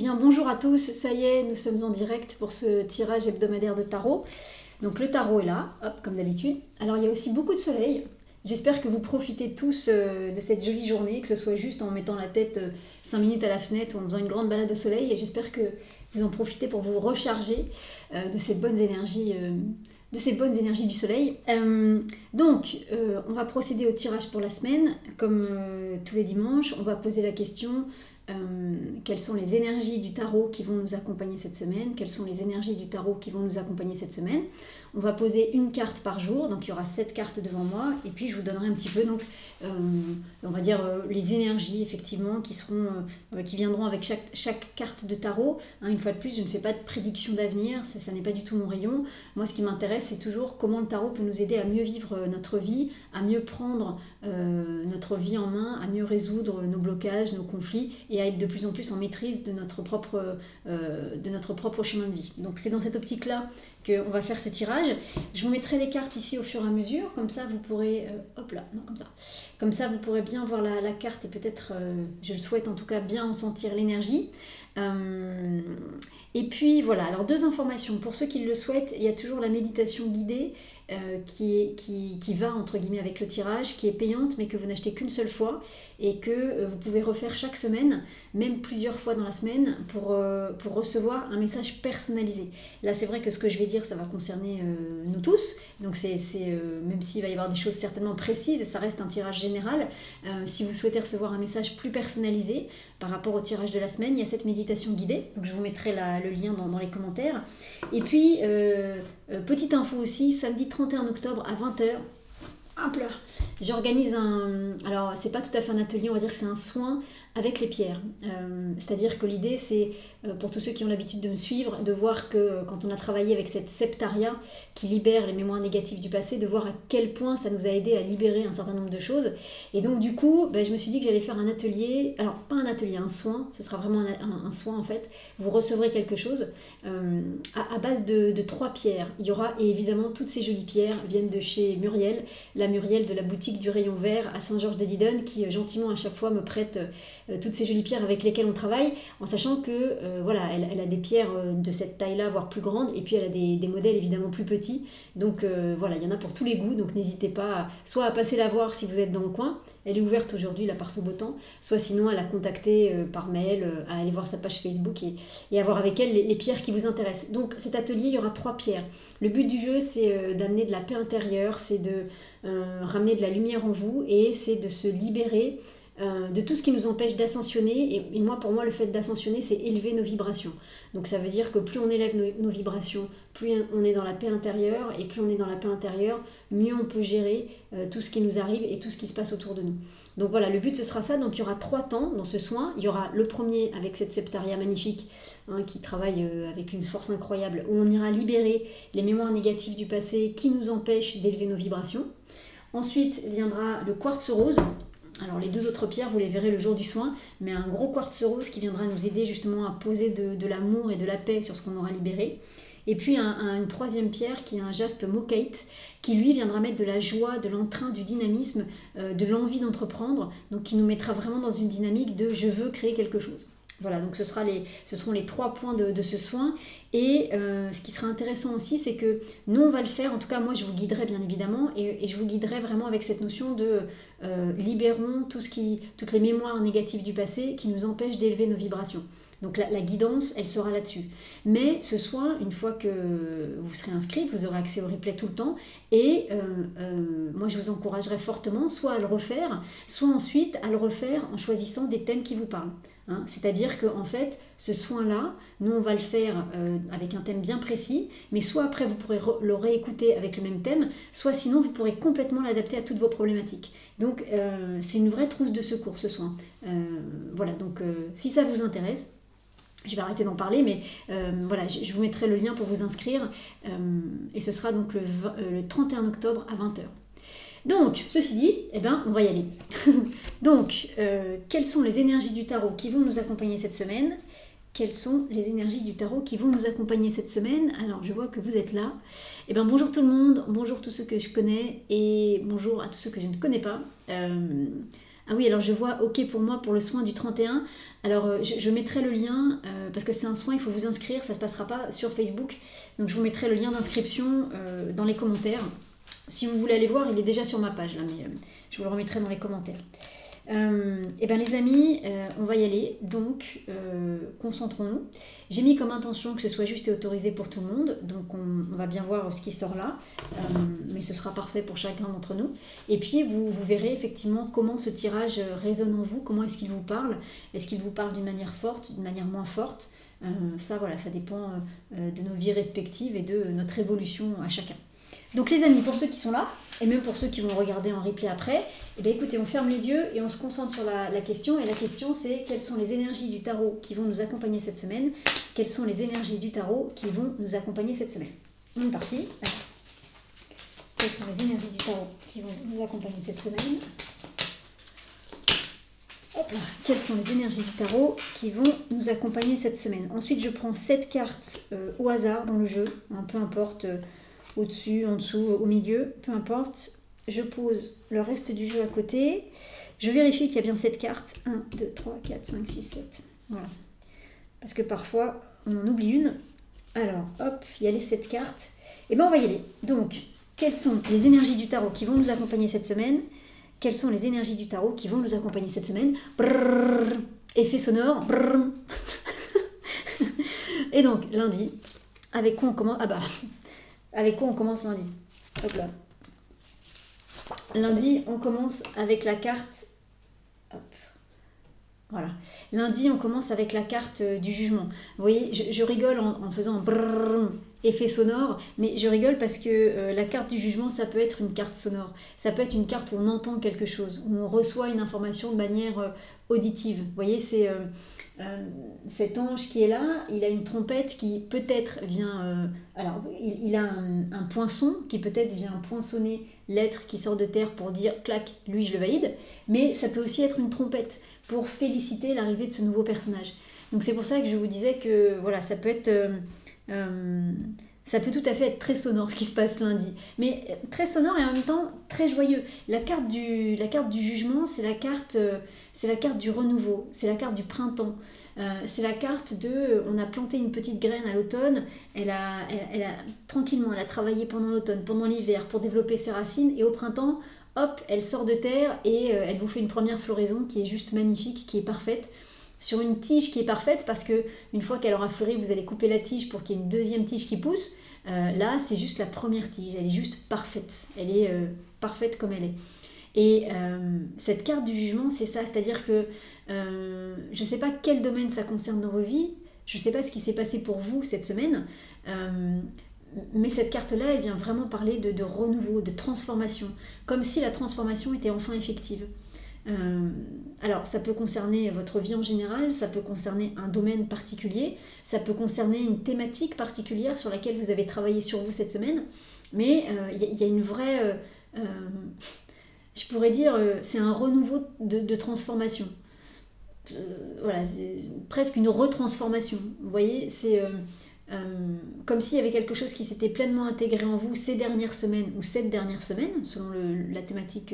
bien bonjour à tous, ça y est, nous sommes en direct pour ce tirage hebdomadaire de tarot. Donc le tarot est là, hop, comme d'habitude. Alors il y a aussi beaucoup de soleil. J'espère que vous profitez tous de cette jolie journée, que ce soit juste en mettant la tête 5 minutes à la fenêtre ou en faisant une grande balade au soleil. Et j'espère que vous en profitez pour vous recharger de ces bonnes énergies. Du soleil. On va procéder au tirage pour la semaine. Comme tous les dimanches, on va poser la question quelles sont les énergies du tarot qui vont nous accompagner cette semaine, quelles sont les énergies du tarot qui vont nous accompagner cette semaine. On va poser une carte par jour, donc il y aura 7 cartes devant moi, et puis je vous donnerai un petit peu, on va dire, les énergies effectivement qui viendront avec chaque carte de tarot. Une fois de plus, je ne fais pas de prédiction d'avenir, ça n'est pas du tout mon rayon. Moi, ce qui m'intéresse, c'est toujours comment le tarot peut nous aider à mieux vivre notre vie, à mieux prendre notre vie en main, à mieux résoudre nos blocages, nos conflits, et à être de plus en plus en maîtrise de notre propre chemin de vie. Donc c'est dans cette optique-là qu'on va faire ce tirage. Je vous mettrai les cartes ici au fur et à mesure, comme ça vous pourrez, comme ça vous pourrez bien voir la carte et peut-être, je le souhaite en tout cas, bien en sentir l'énergie. Et puis voilà, alors 2 informations, pour ceux qui le souhaitent, il y a toujours la méditation guidée qui va entre guillemets avec le tirage, qui est payante mais que vous n'achetez qu'une seule fois et que vous pouvez refaire chaque semaine, même plusieurs fois dans la semaine pour recevoir un message personnalisé. Là c'est vrai que ce que je vais dire ça va concerner nous tous, donc même s'il va y avoir des choses certainement précises, ça reste un tirage général. Si vous souhaitez recevoir un message plus personnalisé par rapport au tirage de la semaine, il y a cette méditation guidée, donc je vous mettrai le lien dans les commentaires. Et puis petite info aussi, samedi 31 octobre à 20h, hop là, j'organise alors c'est pas tout à fait un atelier, on va dire que c'est un soin avec les pierres. C'est-à-dire que l'idée c'est, pour tous ceux qui ont l'habitude de me suivre, de voir que quand on a travaillé avec cette septaria qui libère les mémoires négatives du passé, de voir à quel point ça nous a aidé à libérer un certain nombre de choses. Et donc du coup, je me suis dit que j'allais faire un atelier, alors pas un atelier, un soin, ce sera vraiment un soin en fait. Vous recevrez quelque chose à base de 3 pierres. Il y aura, et évidemment toutes ces jolies pierres viennent de chez Muriel, la Muriel de la boutique du Rayon Vert à Saint-Georges-de-Lidonne, qui gentiment à chaque fois me prête toutes ces jolies pierres avec lesquelles on travaille, en sachant que elle a des pierres de cette taille-là, voire plus grandes, et puis elle a des modèles évidemment plus petits. Donc il y en a pour tous les goûts, donc n'hésitez pas soit à passer la voir si vous êtes dans le coin, elle est ouverte aujourd'hui là par ce beau temps, soit sinon à la contacter par mail, à aller voir sa page Facebook et à voir avec elle les pierres qui vous intéressent. Donc cet atelier, il y aura 3 pierres. Le but du jeu, c'est d'amener de la paix intérieure, c'est de ramener de la lumière en vous, et c'est de se libérer de tout ce qui nous empêche d'ascensionner. Et pour moi, le fait d'ascensionner, c'est élever nos vibrations. Donc ça veut dire que plus on élève nos vibrations, plus on est dans la paix intérieure, et plus on est dans la paix intérieure, mieux on peut gérer tout ce qui nous arrive et tout ce qui se passe autour de nous. Donc voilà, le but ce sera ça. Donc il y aura 3 temps dans ce soin. Il y aura le premier avec cette septaria magnifique qui travaille avec une force incroyable, où on ira libérer les mémoires négatives du passé qui nous empêchent d'élever nos vibrations. Ensuite viendra le quartz rose. Alors les 2 autres pierres, vous les verrez le jour du soin, mais un gros quartz rose qui viendra nous aider justement à poser de l'amour et de la paix sur ce qu'on aura libéré. Et puis une 3e pierre qui est un jaspe mocaïte, qui lui viendra mettre de la joie, de l'entrain, du dynamisme, de l'envie d'entreprendre, donc qui nous mettra vraiment dans une dynamique de je veux créer quelque chose. Voilà, donc ce seront les 3 points de ce soin. Et ce qui sera intéressant aussi, c'est que nous on va le faire, en tout cas moi je vous guiderai bien évidemment, et je vous guiderai vraiment avec cette notion de libérons toutes les mémoires négatives du passé qui nous empêchent d'élever nos vibrations. Donc la guidance, elle sera là-dessus. Mais ce soir, une fois que vous serez inscrit, vous aurez accès au replay tout le temps. Et moi, je vous encouragerai fortement soit à le refaire, soit ensuite à le refaire en choisissant des thèmes qui vous parlent. C'est-à-dire qu'en fait, ce soin-là, nous, on va le faire avec un thème bien précis, mais soit après, vous pourrez le réécouter avec le même thème, soit sinon, vous pourrez complètement l'adapter à toutes vos problématiques. Donc, c'est une vraie trousse de secours, ce soin. Voilà, donc si ça vous intéresse, je vais arrêter d'en parler, mais je vous mettrai le lien pour vous inscrire, et ce sera donc le 31 octobre à 20h. Donc, ceci dit, on va y aller. Donc, quelles sont les énergies du tarot qui vont nous accompagner cette semaine? Quelles sont les énergies du tarot qui vont nous accompagner cette semaine? Alors, je vois que vous êtes là. Bonjour tout le monde, bonjour tous ceux que je connais, et bonjour à tous ceux que je ne connais pas. Ah oui, alors je vois, ok pour moi, pour le soin du 31. Alors je mettrai le lien, parce que c'est un soin, il faut vous inscrire, ça ne se passera pas sur Facebook. Donc je vous mettrai le lien d'inscription dans les commentaires. Si vous voulez aller voir, il est déjà sur ma page, là, mais je vous le remettrai dans les commentaires. Et bien les amis, on va y aller, donc concentrons-nous. J'ai mis comme intention que ce soit juste et autorisé pour tout le monde, donc on va bien voir ce qui sort là, mais ce sera parfait pour chacun d'entre nous. Et puis vous verrez effectivement comment ce tirage résonne en vous, comment est-ce qu'il vous parle. Est-ce qu'il vous parle d'une manière forte, d'une manière moins forte? Ça voilà, ça dépend de nos vies respectives et de notre évolution à chacun. Donc les amis, pour ceux qui sont là, et même pour ceux qui vont regarder en replay après, eh bien écoutez, on ferme les yeux et on se concentre sur la question. Et la question c'est, quelles sont les énergies du tarot qui vont nous accompagner cette semaine? Quelles sont les énergies du tarot qui vont nous accompagner cette semaine? On est parti. Alors, quelles sont les énergies du tarot qui vont nous accompagner cette semaine? Hop là. Quelles sont les énergies du tarot qui vont nous accompagner cette semaine? Ensuite, je prends 7 cartes au hasard dans le jeu, hein, peu importe... au-dessus, en dessous, au milieu, peu importe. Je pose le reste du jeu à côté. Je vérifie qu'il y a bien 7 cartes. 1, 2, 3, 4, 5, 6, 7. Voilà. Parce que parfois, on en oublie une. Alors, hop, il y a les 7 cartes. Et bien, on va y aller. Donc, quelles sont les énergies du tarot qui vont nous accompagner cette semaine? Quelles sont les énergies du tarot qui vont nous accompagner cette semaine? Brrr, effet sonore. Brrr. Et donc, lundi, avec quoi on commence? Ah bah... Avec quoi on commence lundi? Hop là. Lundi, on commence avec la carte... Hop. Voilà. Lundi, on commence avec la carte du jugement. Vous voyez, je rigole en faisant brrr, effet sonore, mais je rigole parce que la carte du jugement, ça peut être une carte sonore. Ça peut être une carte où on entend quelque chose, où on reçoit une information de manière auditive. Vous voyez, c'est... cet ange qui est là, il a une trompette qui peut-être vient... alors, il a un poinçon qui peut-être vient poinçonner l'être qui sort de terre pour dire « clac, lui je le valide », mais ça peut aussi être une trompette pour féliciter l'arrivée de ce nouveau personnage. Donc c'est pour ça que je vous disais que voilà, ça peut être... ça peut tout à fait être très sonore ce qui se passe lundi, mais très sonore et en même temps très joyeux. La carte du jugement, c'est la carte du renouveau, c'est la carte du printemps. C'est la carte de, on a planté une petite graine à l'automne, elle a tranquillement, elle a travaillé pendant l'automne, pendant l'hiver pour développer ses racines, et au printemps, hop, elle sort de terre et elle vous fait une première floraison qui est juste magnifique, qui est parfaite, sur une tige qui est parfaite, parce que une fois qu'elle aura fleuri, vous allez couper la tige pour qu'il y ait une deuxième tige qui pousse. Là, c'est juste la première tige, elle est juste parfaite, elle est parfaite comme elle est. Et cette carte du jugement, c'est ça, c'est-à-dire que je ne sais pas quel domaine ça concerne dans vos vies, je ne sais pas ce qui s'est passé pour vous cette semaine, mais cette carte-là, elle vient vraiment parler de renouveau, de transformation, comme si la transformation était enfin effective. Alors, ça peut concerner votre vie en général, ça peut concerner un domaine particulier, ça peut concerner une thématique particulière sur laquelle vous avez travaillé sur vous cette semaine, mais il y a une vraie... je pourrais dire, c'est un renouveau de transformation. Voilà, c'est presque une retransformation. Vous voyez, c'est comme s'il y avait quelque chose qui s'était pleinement intégré en vous ces dernières semaines ou cette dernière semaine, selon la thématique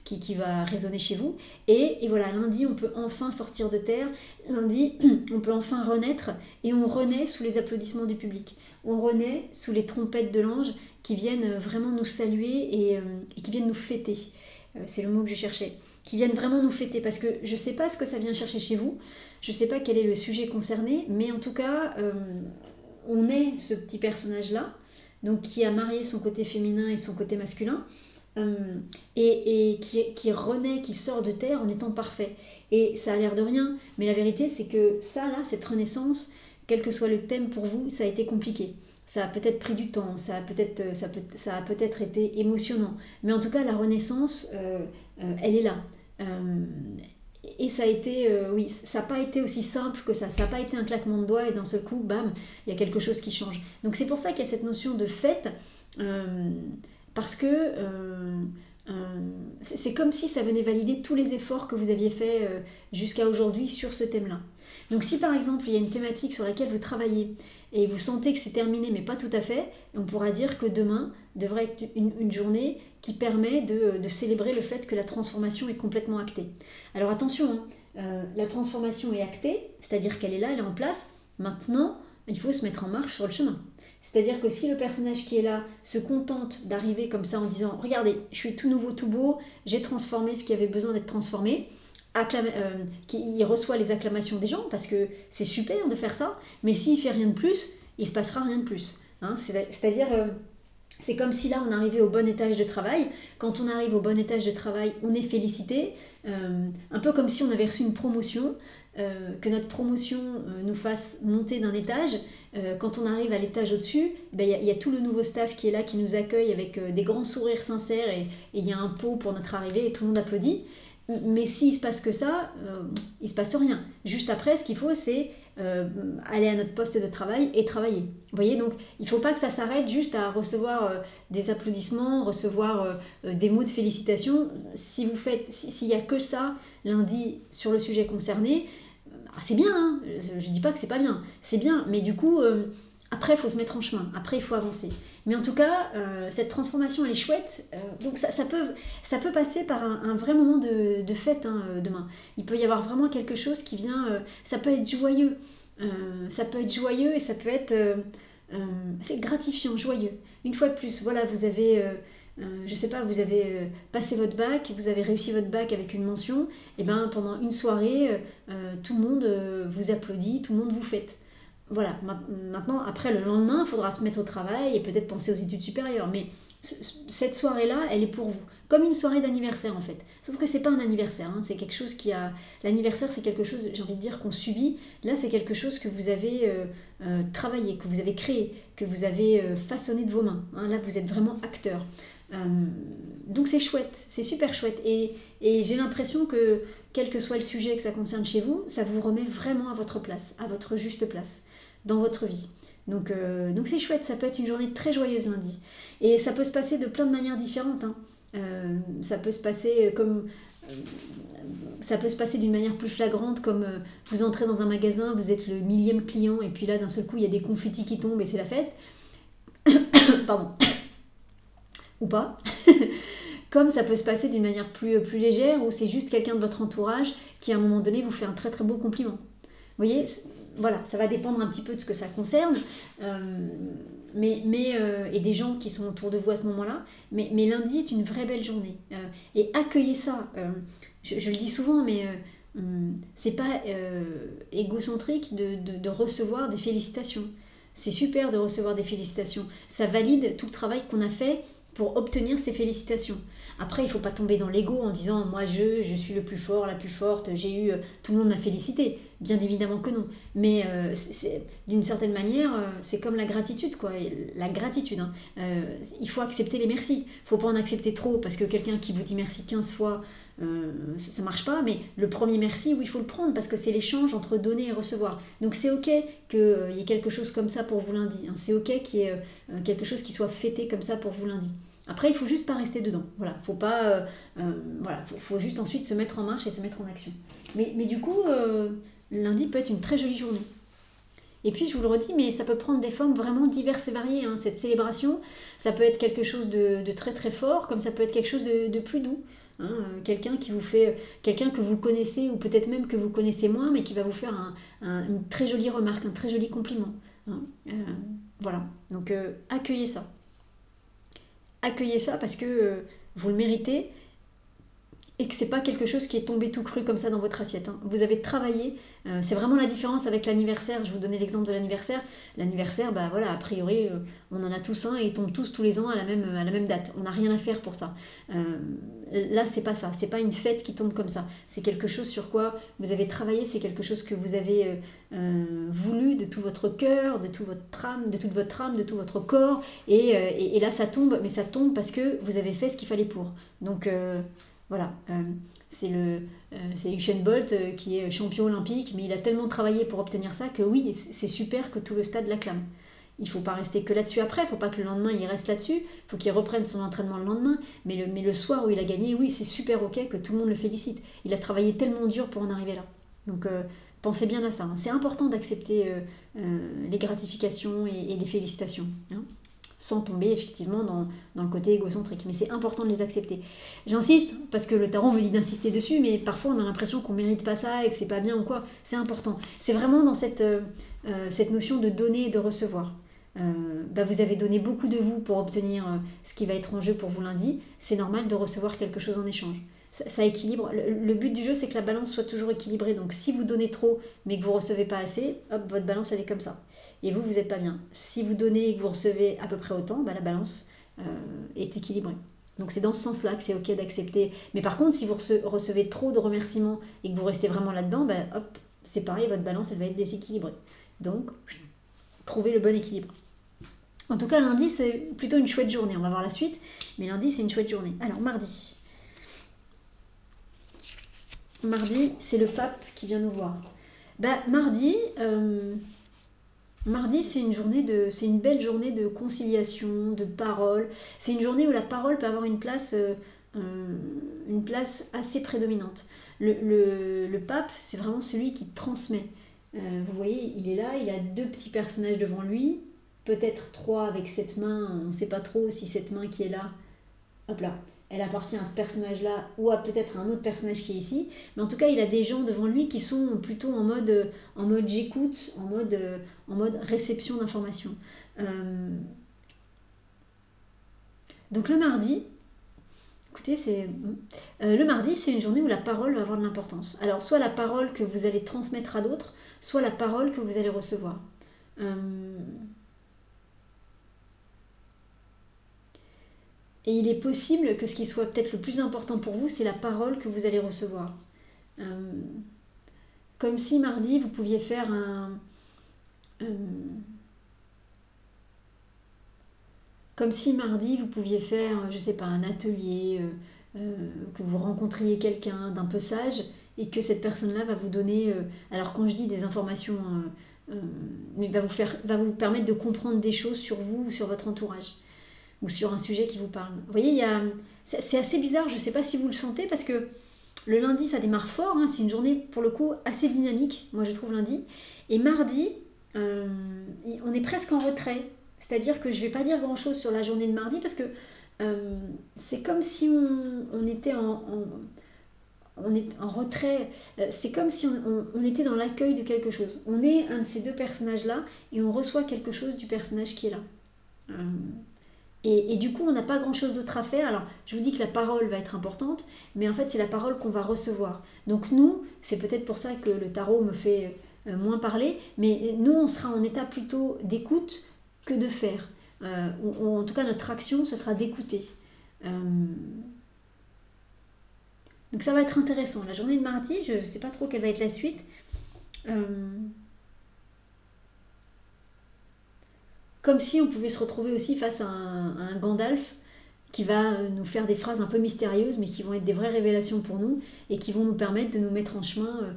qui va résonner chez vous. Et voilà, lundi, on peut enfin sortir de terre. Lundi, on peut enfin renaître. Et on renaît sous les applaudissements du public. On renaît sous les trompettes de l'ange qui viennent vraiment nous saluer et qui viennent nous fêter. C'est le mot que je cherchais. Qui viennent vraiment nous fêter. Parce que je ne sais pas ce que ça vient chercher chez vous. Je ne sais pas quel est le sujet concerné. Mais en tout cas, on est ce petit personnage-là. Donc qui a marié son côté féminin et son côté masculin. Et qui renaît, qui sort de terre en étant parfait. Et ça a l'air de rien. Mais la vérité, c'est que ça, là, cette renaissance, quel que soit le thème pour vous, ça a été compliqué. Ça a peut-être pris du temps, ça a peut-être été émotionnant. Mais en tout cas, la renaissance, elle est là. Et ça a été, oui, ça n'a pas été aussi simple que ça. Ça n'a pas été un claquement de doigts et d'un seul coup, bam, il y a quelque chose qui change. Donc c'est pour ça qu'il y a cette notion de fête, parce que c'est comme si ça venait valider tous les efforts que vous aviez faits jusqu'à aujourd'hui sur ce thème-là. Donc si par exemple, il y a une thématique sur laquelle vous travaillez, et vous sentez que c'est terminé, mais pas tout à fait, on pourra dire que demain devrait être une journée qui permet de célébrer le fait que la transformation est complètement actée. Alors attention, la transformation est actée, c'est-à-dire qu'elle est là, elle est en place. Maintenant, il faut se mettre en marche sur le chemin. C'est-à-dire que si le personnage qui est là se contente d'arriver comme ça en disant « Regardez, je suis tout nouveau, tout beau, j'ai transformé ce qui avait besoin d'être transformé », il reçoit les acclamations des gens parce que c'est super de faire ça, mais s'il fait rien de plus, il se passera rien de plus. Hein, c'est-à-dire, c'est comme si là on arrivait au bon étage de travail. Quand on arrive au bon étage de travail, on est félicité, un peu comme si on avait reçu une promotion, que notre promotion nous fasse monter d'un étage. Quand on arrive à l'étage au-dessus, il y a tout le nouveau staff qui est là, qui nous accueille avec des grands sourires sincères et il y a un pot pour notre arrivée et tout le monde applaudit. Mais s'il se passe que ça, il se passe rien. Juste après, ce qu'il faut, c'est aller à notre poste de travail et travailler. Vous voyez, donc il ne faut pas que ça s'arrête juste à recevoir des applaudissements, recevoir des mots de félicitations. S'il n'y a que ça lundi sur le sujet concerné, c'est bien, hein, je ne dis pas que c'est pas bien, c'est bien, mais du coup, après il faut se mettre en chemin, après il faut avancer. Mais en tout cas, cette transformation elle est chouette, donc ça peut passer par un vrai moment de fête demain. Il peut y avoir vraiment quelque chose qui vient, ça peut être joyeux, et ça peut être c'est gratifiant, joyeux. Une fois de plus, voilà, vous avez... je sais pas, vous avez passé votre bac, vous avez réussi votre bac avec une mention, et ben pendant une soirée, tout le monde vous applaudit, tout le monde vous fête. Voilà, maintenant, après le lendemain, il faudra se mettre au travail et peut-être penser aux études supérieures, mais cette soirée-là, elle est pour vous. Comme une soirée d'anniversaire en fait. Sauf que c'est pas un anniversaire, hein, c'est quelque chose qui a... L'anniversaire c'est quelque chose, j'ai envie de dire, qu'on subit. Là c'est quelque chose que vous avez travaillé, que vous avez créé, que vous avez façonné de vos mains. Hein. Là vous êtes vraiment acteur. Donc c'est chouette, c'est super chouette. Et j'ai l'impression que, quel que soit le sujet que ça concerne chez vous, ça vous remet vraiment à votre place, à votre juste place dans votre vie. Donc c'est chouette, ça peut être une journée très joyeuse lundi. Et ça peut se passer de plein de manières différentes. Hein. Ça peut se passer comme... ça peut se passer d'une manière plus flagrante, comme vous entrez dans un magasin, vous êtes le millième client, et puis là d'un seul coup il y a des confettis qui tombent et c'est la fête. Pardon. Ou pas. Comme ça peut se passer d'une manière plus légère, où c'est juste quelqu'un de votre entourage qui à un moment donné vous fait un très très beau compliment. Vous voyez, voilà, ça va dépendre un petit peu de ce que ça concerne, et des gens qui sont autour de vous à ce moment-là. Mais lundi est une vraie belle journée. Et accueillez ça. Je le dis souvent, mais c'est pas égocentrique de recevoir des félicitations. C'est super de recevoir des félicitations. Ça valide tout le travail qu'on a fait pour obtenir ces félicitations. Après, il ne faut pas tomber dans l'ego en disant « moi je suis le plus fort, la plus forte, j'ai eu... tout le monde m'a félicité ». Bien évidemment que non. Mais d'une certaine manière, c'est comme la gratitude, quoi. La gratitude, hein. Il faut accepter les merci. Il ne faut pas en accepter trop, parce que quelqu'un qui vous dit merci 15 fois, ça ne marche pas. Mais le premier merci, oui, il faut le prendre, parce que c'est l'échange entre donner et recevoir. Donc c'est ok qu'il y ait quelque chose comme ça pour vous lundi. Hein. C'est ok qu'il y ait quelque chose qui soit fêté comme ça pour vous lundi. Après, il ne faut juste pas rester dedans. Voilà, faut pas, faut juste ensuite se mettre en marche et se mettre en action. Mais du coup, lundi peut être une très jolie journée. Et puis, je vous le redis, mais ça peut prendre des formes vraiment diverses et variées. Hein. Cette célébration, ça peut être quelque chose de très très fort, comme ça peut être quelque chose de plus doux. Hein. Quelqu'un que vous connaissez, ou peut-être même que vous connaissez moins, mais qui va vous faire une très jolie remarque, un très joli compliment. Hein. Voilà, donc accueillez ça. Accueillez ça parce que vous le méritez et que c'est pas quelque chose qui est tombé tout cru comme ça dans votre assiette. Hein. Vous avez travaillé, c'est vraiment la différence avec l'anniversaire. Je vous donnais l'exemple de l'anniversaire. L'anniversaire, bah voilà, a priori, on en a tous un et ils tombent tous les ans à la même date. On n'a rien à faire pour ça. Là, c'est pas ça. C'est pas une fête qui tombe comme ça. C'est quelque chose sur quoi vous avez travaillé. C'est quelque chose que vous avez voulu de tout votre cœur, de toute votre âme, de tout votre corps. Et là, ça tombe, mais ça tombe parce que vous avez fait ce qu'il fallait pour. Donc voilà, c'est Usain Bolt qui est champion olympique, mais il a tellement travaillé pour obtenir ça que oui, c'est super que tout le stade l'acclame. Il ne faut pas rester que là-dessus après, il ne faut pas que le lendemain il reste là-dessus, il faut qu'il reprenne son entraînement le lendemain, mais le soir où il a gagné, oui, c'est super ok que tout le monde le félicite. Il a travaillé tellement dur pour en arriver là. Donc Pensez bien à ça, hein. C'est important d'accepter les gratifications et les félicitations, hein, sans tomber effectivement dans le côté égocentrique. Mais c'est important de les accepter. J'insiste, parce que le tarot me dit d'insister dessus, mais parfois on a l'impression qu'on ne mérite pas ça et que c'est pas bien ou quoi. C'est important. C'est vraiment dans cette notion de donner et de recevoir. Vous avez donné beaucoup de vous pour obtenir ce qui va être en jeu pour vous lundi. C'est normal de recevoir quelque chose en échange. Ça équilibre. Le but du jeu, c'est que la balance soit toujours équilibrée. Donc si vous donnez trop, mais que vous ne recevez pas assez, hop, votre balance, elle est comme ça. Et vous, vous n'êtes pas bien. Si vous donnez et que vous recevez à peu près autant, la balance est équilibrée. Donc c'est dans ce sens-là que c'est ok d'accepter. Mais par contre, si vous recevez trop de remerciements et que vous restez vraiment là-dedans, hop, c'est pareil, votre balance, elle va être déséquilibrée. Donc, trouvez le bon équilibre. En tout cas, lundi, c'est plutôt une chouette journée. On va voir la suite. Mais lundi, c'est une chouette journée. Alors, mardi. Mardi, c'est le pape qui vient nous voir. Mardi, c'est une belle journée de conciliation, de parole. C'est une journée où la parole peut avoir une place assez prédominante. Le pape, c'est vraiment celui qui transmet. Vous voyez, il est là, il a 2 petits personnages devant lui, peut-être 3 avec cette main, on ne sait pas trop si cette main qui est là, hop là, elle appartient à ce personnage-là ou à peut-être un autre personnage qui est ici. Mais en tout cas, il a des gens devant lui qui sont plutôt en mode j'écoute, en mode réception d'informations. Donc le mardi, écoutez, le mardi, c'est une journée où la parole va avoir de l'importance. Alors, soit la parole que vous allez transmettre à d'autres, soit la parole que vous allez recevoir. Et il est possible que ce qui soit peut-être le plus important pour vous, c'est la parole que vous allez recevoir. Comme si mardi, vous pouviez faire comme si mardi, vous pouviez faire, je sais pas, un atelier, que vous rencontriez quelqu'un d'un peu sage et que cette personne-là va vous donner, alors quand je dis des informations, mais va vous permettre de comprendre des choses sur vous ou sur votre entourage ou sur un sujet qui vous parle. Vous voyez, c'est assez bizarre, je ne sais pas si vous le sentez, parce que le lundi, ça démarre fort, hein, c'est une journée, pour le coup, assez dynamique, moi je trouve lundi. Et mardi, on est presque en retrait. C'est-à-dire que je ne vais pas dire grand-chose sur la journée de mardi, parce que c'est comme si on était on est en retrait. C'est comme si on était dans l'accueil de quelque chose. On est un de ces 2 personnages-là, et on reçoit quelque chose du personnage qui est là. Et du coup, on n'a pas grand-chose d'autre à faire. Alors, je vous dis que la parole va être importante, mais en fait, c'est la parole qu'on va recevoir. Donc nous, c'est peut-être pour ça que le tarot me fait moins parler, mais nous, on sera en état plutôt d'écoute que de faire. En tout cas, notre action, ce sera d'écouter. Donc ça va être intéressant. La journée de mardi, je ne sais pas trop quelle va être la suite. Comme si on pouvait se retrouver aussi face à un Gandalf qui va nous faire des phrases un peu mystérieuses, mais qui vont être des vraies révélations pour nous et qui vont nous permettre de nous mettre en chemin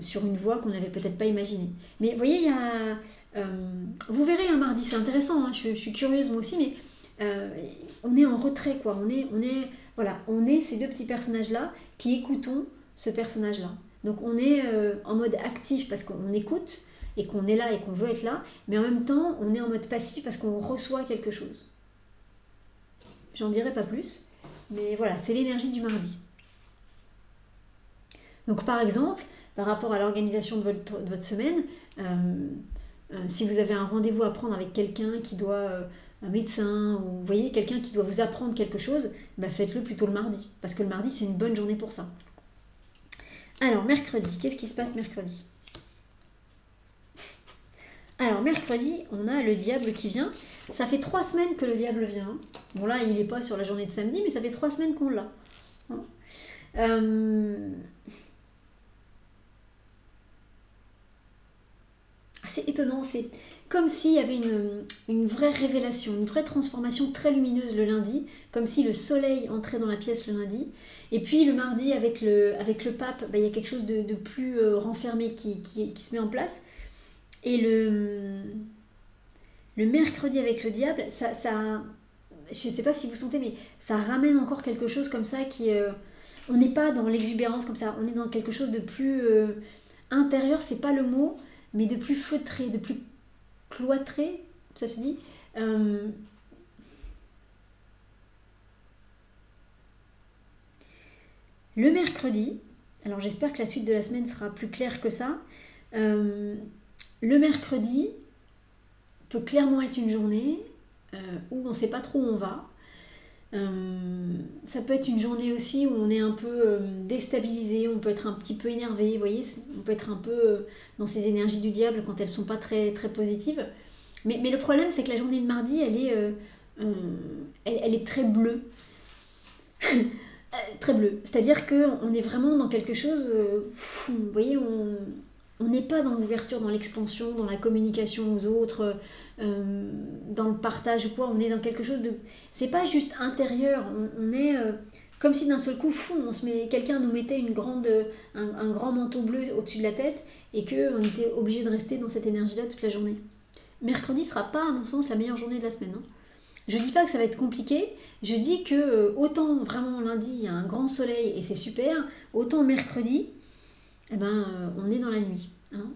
sur une voie qu'on n'avait peut-être pas imaginée. Mais vous voyez, vous verrez un mardi, c'est intéressant, hein, je suis curieuse moi aussi, mais on est en retrait, quoi. On est ces 2 petits personnages-là qui écoutons ce personnage-là. Donc on est en mode actif parce qu'on écoute, et qu'on est là et qu'on veut être là, mais en même temps, on est en mode passif parce qu'on reçoit quelque chose. J'en dirai pas plus, mais voilà, c'est l'énergie du mardi. Donc par exemple, par rapport à l'organisation de votre semaine, si vous avez un rendez-vous à prendre avec quelqu'un qui doit, un médecin, ou vous voyez, quelqu'un qui doit vous apprendre quelque chose, faites-le plutôt le mardi, parce que le mardi, c'est une bonne journée pour ça. Alors, mercredi, qu'est-ce qui se passe mercredi ? Alors mercredi, on a le diable qui vient. Ça fait 3 semaines que le diable vient. Bon là, il n'est pas sur la journée de samedi, mais ça fait 3 semaines qu'on l'a. C'est étonnant, c'est comme s'il y avait une vraie révélation, une vraie transformation très lumineuse le lundi, comme si le soleil entrait dans la pièce le lundi. Et puis le mardi, avec le pape, il y a quelque chose de plus renfermé qui se met en place. Et le mercredi avec le diable, ça, je ne sais pas si vous sentez, mais ça ramène encore quelque chose comme ça qui... on n'est pas dans l'exubérance comme ça, on est dans quelque chose de plus intérieur, c'est pas le mot, mais de plus feutré, de plus cloîtré, ça se dit. Le mercredi, alors j'espère que la suite de la semaine sera plus claire que ça. Le mercredi peut clairement être une journée où on ne sait pas trop où on va. Ça peut être une journée aussi où on est un peu déstabilisé, on peut être un petit peu énervé, vous voyez, on peut être un peu dans ces énergies du diable quand elles ne sont pas très, très positives. Mais le problème, c'est que la journée de mardi, elle est très bleue. Très bleue. C'est-à-dire qu'on est vraiment dans quelque chose, vous voyez, on n'est pas dans l'ouverture, dans l'expansion, dans la communication aux autres, dans le partage ou quoi, on est dans quelque chose de... C'est pas juste intérieur, on est comme si d'un seul coup, quelqu'un nous mettait un grand manteau bleu au-dessus de la tête et qu'on était obligé de rester dans cette énergie-là toute la journée. Mercredi sera pas, à mon sens, la meilleure journée de la semaine. Hein. Je dis pas que ça va être compliqué, je dis que autant vraiment lundi il y a un grand soleil et c'est super, autant mercredi, on est dans la nuit. Hein.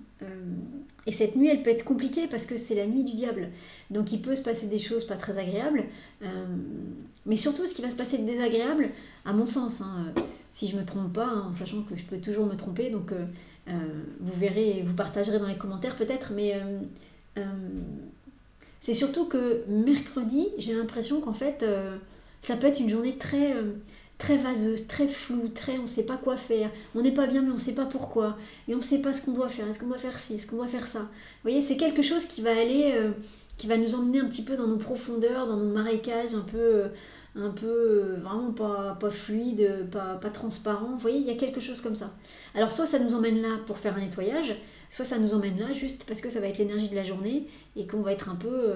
Et cette nuit, elle peut être compliquée parce que c'est la nuit du diable. Donc il peut se passer des choses pas très agréables. Mais surtout, ce qui va se passer de désagréable, à mon sens, hein, si je ne me trompe pas, hein, en sachant que je peux toujours me tromper, donc vous verrez, vous partagerez dans les commentaires peut-être, mais c'est surtout que mercredi, j'ai l'impression qu'en fait, ça peut être une journée très... très vaseuse, très floue, on ne sait pas quoi faire, on n'est pas bien mais on ne sait pas pourquoi, et on ne sait pas ce qu'on doit faire, est-ce qu'on doit faire ci, est-ce qu'on doit faire ça. Vous voyez, c'est quelque chose qui va aller, qui va nous emmener un petit peu dans nos profondeurs, dans nos marécages, un peu vraiment pas fluide, pas transparent. Vous voyez, il y a quelque chose comme ça. Alors soit ça nous emmène là pour faire un nettoyage, soit ça nous emmène là juste parce que ça va être l'énergie de la journée et qu'on va être un peu...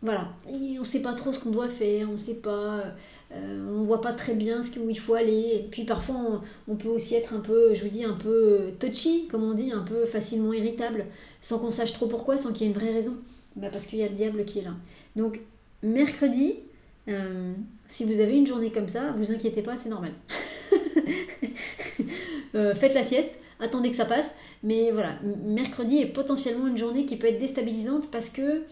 voilà, et on ne sait pas trop ce qu'on doit faire, on sait pas, on voit pas très bien où il faut aller. Et puis parfois on peut aussi être un peu, je vous dis, un peu touchy, comme on dit, un peu facilement irritable, sans qu'on sache trop pourquoi, sans qu'il y ait une vraie raison. Parce qu'il y a le diable qui est là. Donc mercredi, si vous avez une journée comme ça, vous inquiétez pas, c'est normal. Faites la sieste, attendez que ça passe. Mais voilà, mercredi est potentiellement une journée qui peut être déstabilisante parce que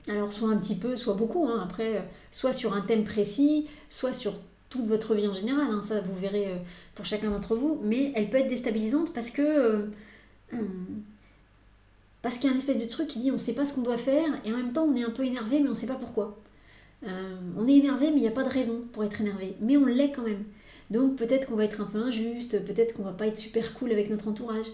alors soit un petit peu, soit beaucoup, hein, après, soit sur un thème précis, soit sur toute votre vie en général, hein, ça vous verrez pour chacun d'entre vous, mais elle peut être déstabilisante parce que parce qu'il y a un espèce de truc qui dit on ne sait pas ce qu'on doit faire et en même temps on est un peu énervé mais on ne sait pas pourquoi. On est énervé mais il n'y a pas de raison pour être énervé, mais on l'est quand même. Donc peut-être qu'on va être un peu injuste, peut-être qu'on va pas être super cool avec notre entourage,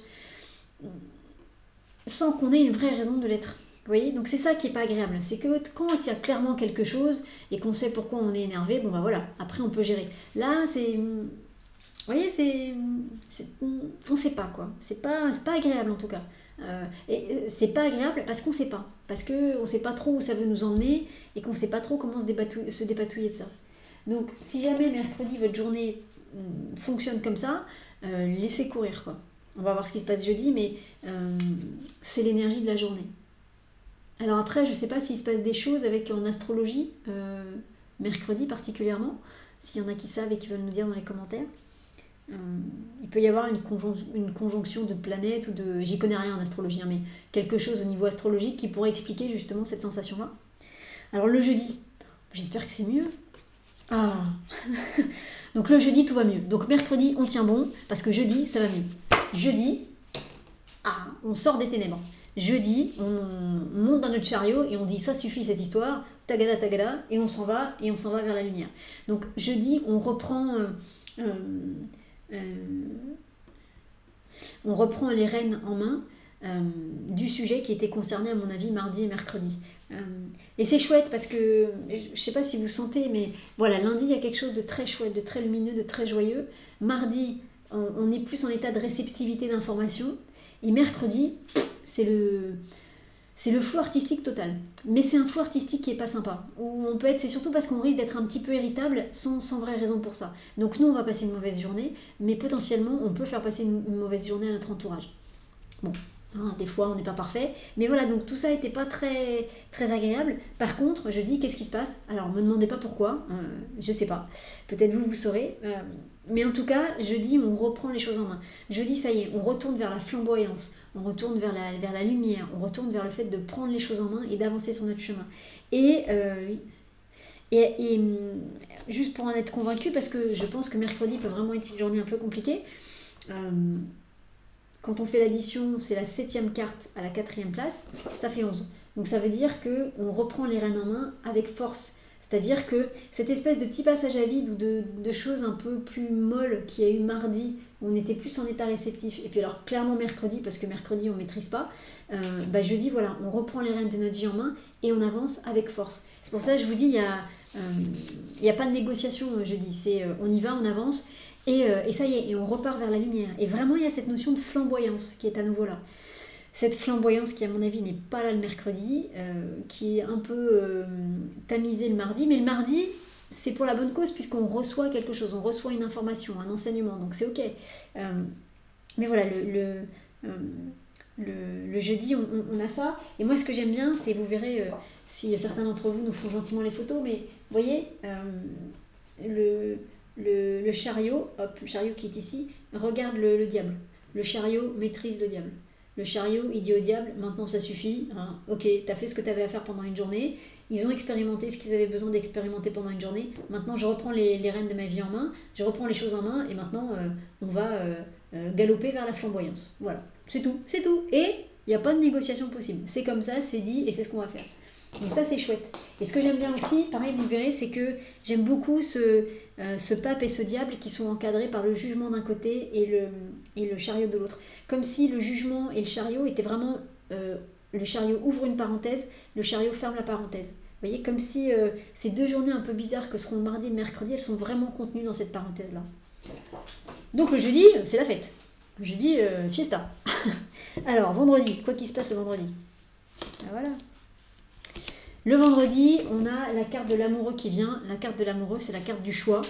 sans qu'on ait une vraie raison de l'être. Vous voyez, donc c'est ça qui est pas agréable, c'est que quand il y a clairement quelque chose et qu'on sait pourquoi on est énervé, bon ben voilà, après on peut gérer. Là c'est, vous voyez, on sait pas quoi, c'est pas agréable en tout cas. Et c'est pas agréable parce qu'on sait pas, parce qu'on sait pas trop où ça veut nous emmener et qu'on sait pas trop comment se dépatouiller de ça. Donc si jamais mercredi votre journée fonctionne comme ça, laissez courir quoi. On va voir ce qui se passe jeudi, mais c'est l'énergie de la journée. Alors après, je ne sais pas s'il se passe des choses en astrologie, mercredi particulièrement, s'il y en a qui savent et qui veulent nous dire dans les commentaires. Il peut y avoir une conjonction de planètes ou de... J'y connais rien en astrologie, hein, mais quelque chose au niveau astrologique qui pourrait expliquer justement cette sensation-là. Alors le jeudi, j'espère que c'est mieux. Ah. Donc le jeudi, tout va mieux. Donc mercredi, on tient bon, parce que jeudi, ça va mieux. Jeudi, on sort des ténèbres. Jeudi, on monte dans notre chariot et on dit ça suffit cette histoire, tagada tagada, et on s'en va vers la lumière. Donc jeudi, on reprend les rênes en main du sujet qui était concerné à mon avis mardi et mercredi. Et c'est chouette parce que, je sais pas si vous sentez, mais voilà, lundi il y a quelque chose de très chouette, de très lumineux, de très joyeux. Mardi, on est plus en état de réceptivité d'informations. Et mercredi, c'est le flou artistique total. Mais c'est un flou artistique qui est pas sympa. Où on peut être, c'est surtout parce qu'on risque d'être un petit peu irritable sans vraie raison pour ça. Donc nous, on va passer une mauvaise journée, mais potentiellement, on peut faire passer une mauvaise journée à notre entourage. Bon, Hein, des fois, on n'est pas parfait. Mais voilà, donc tout ça n'était pas très, très agréable. Par contre, je dis, qu'est-ce qui se passe? Alors, me demandez pas pourquoi, je sais pas. Peut-être vous, vous saurez. Mais en tout cas, je dis, on reprend les choses en main. Je dis, ça y est, on retourne vers la flamboyance, on retourne vers la lumière, on retourne vers le fait de prendre les choses en main et d'avancer sur notre chemin. Et, juste pour en être convaincu, parce que je pense que mercredi peut vraiment être une journée un peu compliquée, quand on fait l'addition, c'est la 7e carte à la 4e place, ça fait 11. Donc ça veut dire qu'on reprend les rênes en main avec force. C'est-à-dire que cette espèce de petit passage à vide ou de choses un peu plus molles qu'il y a eu mardi, où on était plus en état réceptif, et puis alors clairement mercredi, parce que mercredi on ne maîtrise pas, jeudi, voilà, on reprend les rênes de notre vie en main et on avance avec force. C'est pour ça que je vous dis, il n'y a pas de négociation jeudi, c'est on y va, on avance, et ça y est, et on repart vers la lumière. Et vraiment, il y a cette notion de flamboyance qui est à nouveau là. Cette flamboyance qui, à mon avis, n'est pas là le mercredi, qui est un peu tamisée le mardi. Mais le mardi, c'est pour la bonne cause, puisqu'on reçoit quelque chose, on reçoit une information, un enseignement, donc c'est ok. Mais voilà, le jeudi, on a ça. Et moi, ce que j'aime bien, c'est, vous verrez, si certains d'entre vous nous font gentiment les photos, mais vous voyez, le chariot, hop, le chariot qui est ici, regarde le diable. Le chariot maîtrise le diable. Le chariot, il dit au diable, maintenant ça suffit, hein, ok, t'as fait ce que t'avais à faire pendant une journée, ils ont expérimenté ce qu'ils avaient besoin d'expérimenter pendant une journée, maintenant je reprends les rênes de ma vie en main, je reprends les choses en main, et maintenant on va galoper vers la flamboyance. Voilà, c'est tout, et il n'y a pas de négociation possible, c'est comme ça, c'est dit, et c'est ce qu'on va faire. Donc ça c'est chouette. Et ce que j'aime bien aussi, pareil vous verrez, c'est que j'aime beaucoup ce pape et ce diable qui sont encadrés par le jugement d'un côté et le chariot de l'autre. Comme si le jugement et le chariot étaient vraiment... le chariot ouvre une parenthèse, le chariot ferme la parenthèse. Vous voyez, comme si ces deux journées un peu bizarres que seront mardi et mercredi, elles sont vraiment contenues dans cette parenthèse-là. Donc le jeudi, c'est la fête. Le jeudi, fiesta. Alors, vendredi, quoi qu'il se passe le vendredi? Ah, voilà. Le vendredi, on a la carte de l'amoureux qui vient. La carte de l'amoureux, c'est la carte du choix.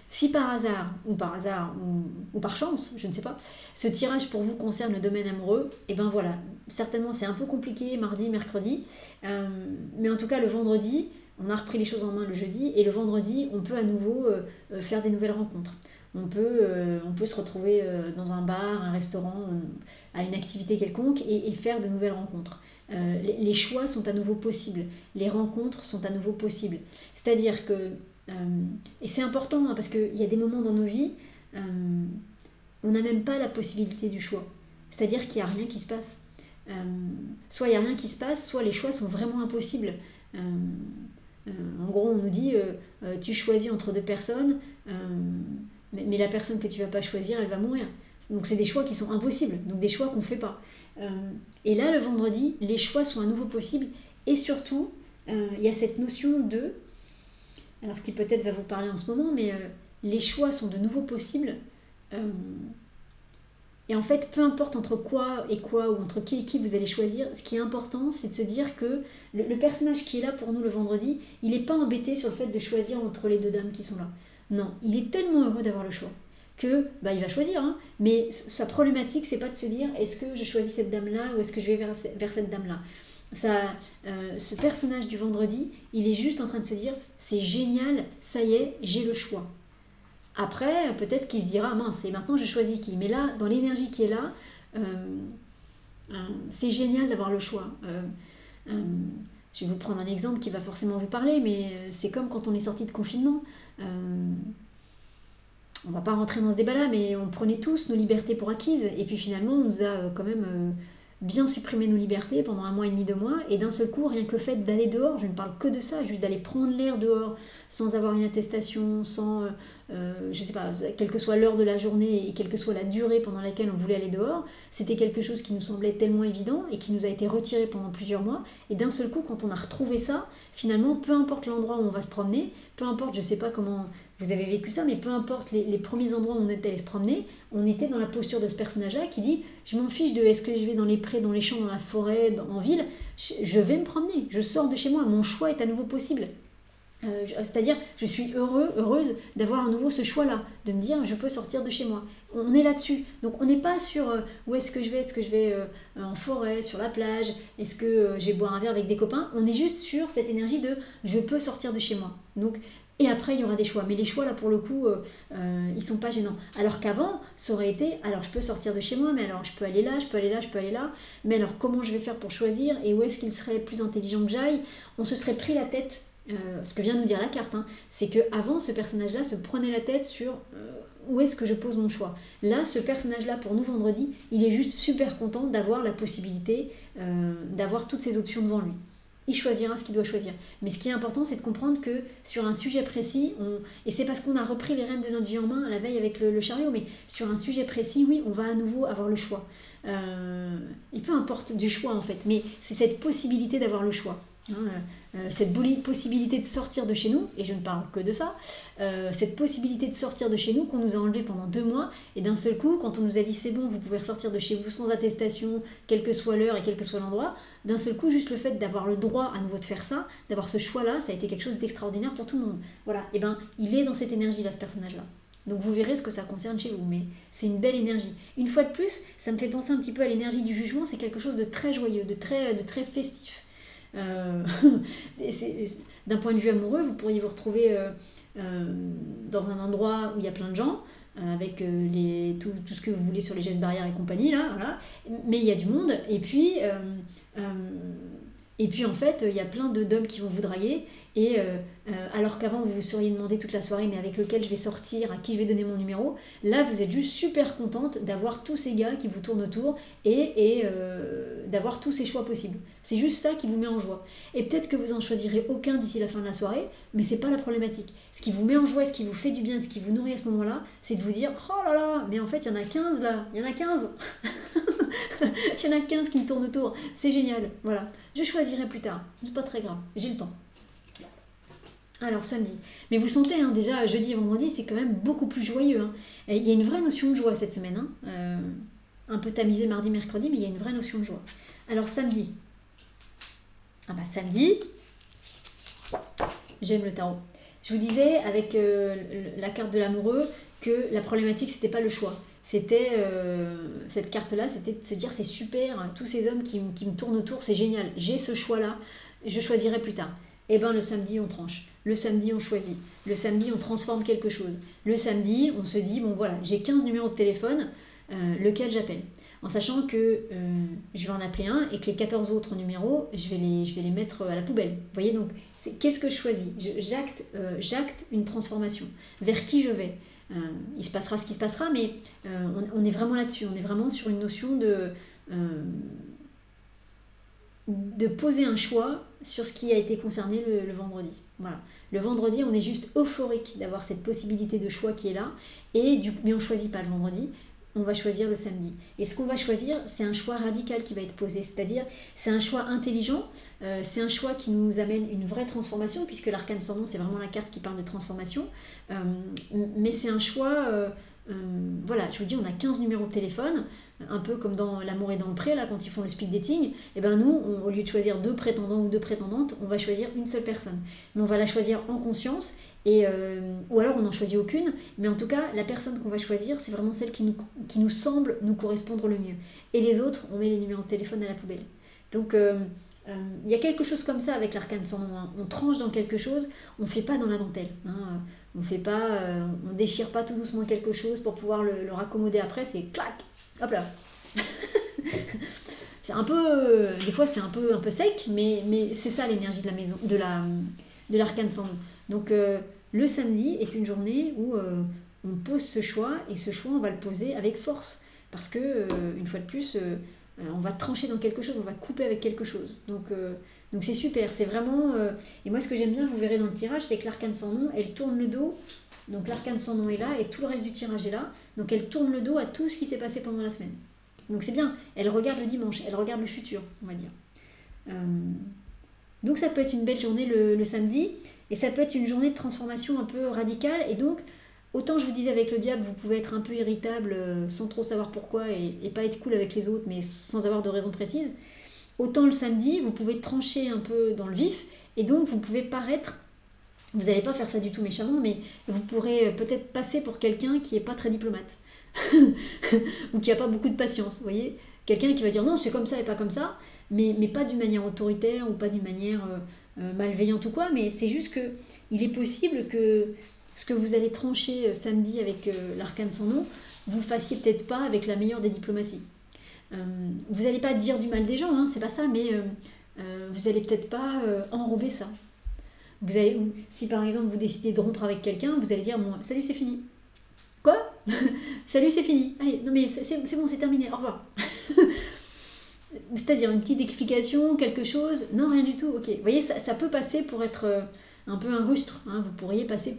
Si par hasard, ou par chance, je ne sais pas, ce tirage pour vous concerne le domaine amoureux, et ben voilà, certainement c'est un peu compliqué mardi, mercredi, mais en tout cas le vendredi, on a repris les choses en main le jeudi, et le vendredi, on peut à nouveau faire des nouvelles rencontres. On peut se retrouver dans un bar, un restaurant, à une activité quelconque, et faire de nouvelles rencontres. Les choix sont à nouveau possibles, les rencontres sont à nouveau possibles. C'est-à-dire que, et c'est important hein, parce qu'il y a des moments dans nos vies, on n'a même pas la possibilité du choix. C'est-à-dire qu'il n'y a rien qui se passe. Soit il n'y a rien qui se passe, soit les choix sont vraiment impossibles. En gros, on nous dit, tu choisis entre deux personnes, mais la personne que tu ne vas pas choisir, elle va mourir. Donc c'est des choix qui sont impossibles, donc des choix qu'on ne fait pas. Et là, le vendredi, les choix sont à nouveau possibles. Et surtout, il y a cette notion de... Alors qui peut-être va vous parler en ce moment, mais les choix sont de nouveau possibles. Et en fait, peu importe entre quoi et quoi, ou entre qui et qui vous allez choisir, ce qui est important, c'est de se dire que le personnage qui est là pour nous le vendredi, il n'est pas embêté sur le fait de choisir entre les deux dames qui sont là. Non, il est tellement heureux d'avoir le choix que il va choisir, hein, mais sa problématique, c'est pas de se dire est-ce que je choisis cette dame-là ou est-ce que je vais vers cette dame-là. Ce personnage du vendredi, il est juste en train de se dire c'est génial, ça y est, j'ai le choix. Après, peut-être qu'il se dira mince, et maintenant je choisis qui. Mais là, dans l'énergie qui est là, c'est génial d'avoir le choix. Je vais vous prendre un exemple qui va forcément vous parler, mais c'est comme quand on est sorti de confinement. On va pas rentrer dans ce débat-là, mais on prenait tous nos libertés pour acquises. Et puis finalement, on nous a quand même bien supprimé nos libertés pendant 1 mois et demi, 2 mois. Et d'un seul coup, rien que le fait d'aller dehors, je ne parle que de ça, juste d'aller prendre l'air dehors, sans avoir une attestation, sans, je sais pas, quelle que soit l'heure de la journée et quelle que soit la durée pendant laquelle on voulait aller dehors, c'était quelque chose qui nous semblait tellement évident et qui nous a été retiré pendant plusieurs mois. Et d'un seul coup, quand on a retrouvé ça, finalement, peu importe l'endroit où on va se promener, peu importe, je sais pas comment vous avez vécu ça, mais peu importe les premiers endroits où on était allé se promener, on était dans la posture de ce personnage-là qui dit « Je m'en fiche de est-ce que je vais dans les prés, dans les champs, dans la forêt, en ville, je vais me promener, je sors de chez moi, mon choix est à nouveau possible. » C'est-à-dire, je suis heureuse d'avoir à nouveau ce choix-là, de me dire, je peux sortir de chez moi. On est là-dessus. Donc, on n'est pas sur où est-ce que je vais. Est-ce que je vais en forêt, sur la plage? Est-ce que je vais boire un verre avec des copains? On est juste sur cette énergie de, je peux sortir de chez moi. Donc, et après, il y aura des choix. Mais les choix, là, pour le coup, ils sont pas gênants. Alors qu'avant, ça aurait été, alors je peux sortir de chez moi, mais alors je peux aller là, je peux aller là, je peux aller là. Mais alors, comment je vais faire pour choisir? Et où est-ce qu'il serait plus intelligent que j'aille? On se serait pris la tête. Ce que vient nous dire la carte, hein, c'est qu'avant, ce personnage-là se prenait la tête sur où est-ce que je pose mon choix. Là, ce personnage-là, pour nous, vendredi, il est juste super content d'avoir la possibilité d'avoir toutes ces options devant lui. Il choisira ce qu'il doit choisir. Mais ce qui est important, c'est de comprendre que sur un sujet précis, et c'est parce qu'on a repris les rênes de notre vie en main à la veille avec le chariot, mais sur un sujet précis, oui, on va à nouveau avoir le choix. Et peu importe du choix, en fait, mais c'est cette possibilité d'avoir le choix. Cette possibilité de sortir de chez nous, et je ne parle que de ça, cette possibilité de sortir de chez nous qu'on nous a enlevé pendant 2 mois, et d'un seul coup, quand on nous a dit c'est bon, vous pouvez ressortir de chez vous sans attestation, quelle que soit l'heure et quel que soit l'endroit, d'un seul coup, juste le fait d'avoir le droit à nouveau de faire ça, d'avoir ce choix-là, ça a été quelque chose d'extraordinaire pour tout le monde. Voilà, et ben il est dans cette énergie-là, ce personnage-là. Donc vous verrez ce que ça concerne chez vous, mais c'est une belle énergie. Une fois de plus, ça me fait penser un petit peu à l'énergie du jugement, c'est quelque chose de très joyeux, de très festif. D'un point de vue amoureux, vous pourriez vous retrouver dans un endroit où il y a plein de gens, avec tout ce que vous voulez sur les gestes barrières et compagnie, là, voilà. Mais il y a du monde, et puis en fait, il y a plein d'hommes qui vont vous draguer, et alors qu'avant vous vous seriez demandé toute la soirée, mais avec lequel je vais sortir, à qui je vais donner mon numéro, là vous êtes juste super contente d'avoir tous ces gars qui vous tournent autour et d'avoir tous ces choix possibles. C'est juste ça qui vous met en joie. Et peut-être que vous en choisirez aucun d'ici la fin de la soirée, mais c'est pas la problématique. Ce qui vous met en joie, ce qui vous fait du bien, ce qui vous nourrit à ce moment-là, c'est de vous dire oh là là, mais en fait il y en a 15 là, il y en a 15 il y en a 15 qui me tournent autour, c'est génial, voilà. Je choisirai plus tard, c'est pas très grave, j'ai le temps. Alors samedi. Mais vous sentez, hein, déjà jeudi et vendredi, c'est quand même beaucoup plus joyeux. Hein. Il y a une vraie notion de joie cette semaine. Hein. Un peu tamisé mardi, mercredi, mais il y a une vraie notion de joie. Alors samedi. Ah bah samedi, j'aime le tarot. Je vous disais avec la carte de l'amoureux que la problématique, c'était pas le choix. C'était cette carte-là, c'était de se dire c'est super, tous ces hommes qui me tournent autour, c'est génial. J'ai ce choix-là, je choisirai plus tard. Et bien le samedi, on tranche. Le samedi, on choisit. Le samedi, on transforme quelque chose. Le samedi, on se dit, bon voilà, j'ai 15 numéros de téléphone, lequel j'appelle. En sachant que je vais en appeler un et que les 14 autres numéros, je vais les mettre à la poubelle. Vous voyez, donc, qu'est-ce que je choisis? J'acte une transformation. Vers qui je vais? Il se passera ce qui se passera, mais on est vraiment là-dessus. On est vraiment sur une notion de poser un choix sur ce qui a été concerné le vendredi. Voilà. Le vendredi, on est juste euphorique d'avoir cette possibilité de choix qui est là, mais on ne choisit pas le vendredi, on va choisir le samedi. Et ce qu'on va choisir, c'est un choix radical qui va être posé, c'est-à-dire c'est un choix intelligent, c'est un choix qui nous amène une vraie transformation, puisque l'arcane sans nom, c'est vraiment la carte qui parle de transformation, mais c'est un choix... voilà, je vous dis, on a 15 numéros de téléphone, un peu comme dans L'amour est dans le pré, là, quand ils font le speed dating, et ben nous, au lieu de choisir 2 prétendants ou 2 prétendantes, on va choisir une seule personne. Mais on va la choisir en conscience, ou alors on n'en choisit aucune, mais en tout cas, la personne qu'on va choisir, c'est vraiment celle qui nous semble nous correspondre le mieux. Et les autres, on met les numéros de téléphone à la poubelle. Donc, il y a quelque chose comme ça avec l'arcane sans nom. Hein. On tranche dans quelque chose, on ne fait pas dans la dentelle. Hein. On déchire pas tout doucement quelque chose pour pouvoir le raccommoder après, c'est clac, hop là. C'est un peu, des fois c'est un peu sec, mais c'est ça l'énergie de la maison, de l'arcane sans nom. Donc le samedi est une journée où on pose ce choix, et ce choix on va le poser avec force, parce que une fois de plus, on va trancher dans quelque chose, on va couper avec quelque chose. Donc c'est super, c'est vraiment... et moi ce que j'aime bien, vous verrez dans le tirage, c'est que l'arcane sans nom, elle tourne le dos, donc l'arcane sans nom est là, et tout le reste du tirage est là, donc elle tourne le dos à tout ce qui s'est passé pendant la semaine. Donc c'est bien, elle regarde le dimanche, elle regarde le futur, on va dire. Donc ça peut être une belle journée le samedi, et ça peut être une journée de transformation un peu radicale, et donc autant je vous disais avec le diable, vous pouvez être un peu irritable sans trop savoir pourquoi, et pas être cool avec les autres, mais sans avoir de raison précise, autant le samedi, vous pouvez trancher un peu dans le vif, et donc vous pouvez paraître Vous n'allez pas faire ça du tout méchamment, mais vous pourrez peut-être passer pour quelqu'un qui n'est pas très diplomate. Ou qui n'a pas beaucoup de patience, vous voyez. Quelqu'un qui va dire non, c'est comme ça et pas comme ça, mais pas d'une manière autoritaire ou pas d'une manière malveillante ou quoi, mais c'est juste que il est possible que ce que vous allez trancher samedi avec l'arcane sans nom, vous fassiez peut-être pas avec la meilleure des diplomaties. Vous n'allez pas dire du mal des gens, hein, c'est pas ça, mais vous allez peut-être pas enrober ça. Vous allez, si par exemple vous décidez de rompre avec quelqu'un, vous allez dire bon, salut, c'est fini. Quoi? Salut, c'est fini. Allez, non mais c'est bon, c'est terminé, au revoir. C'est-à-dire une petite explication, quelque chose. Non, rien du tout, ok. Vous voyez, ça peut passer pour être un peu un rustre. Hein. Vous pourriez passer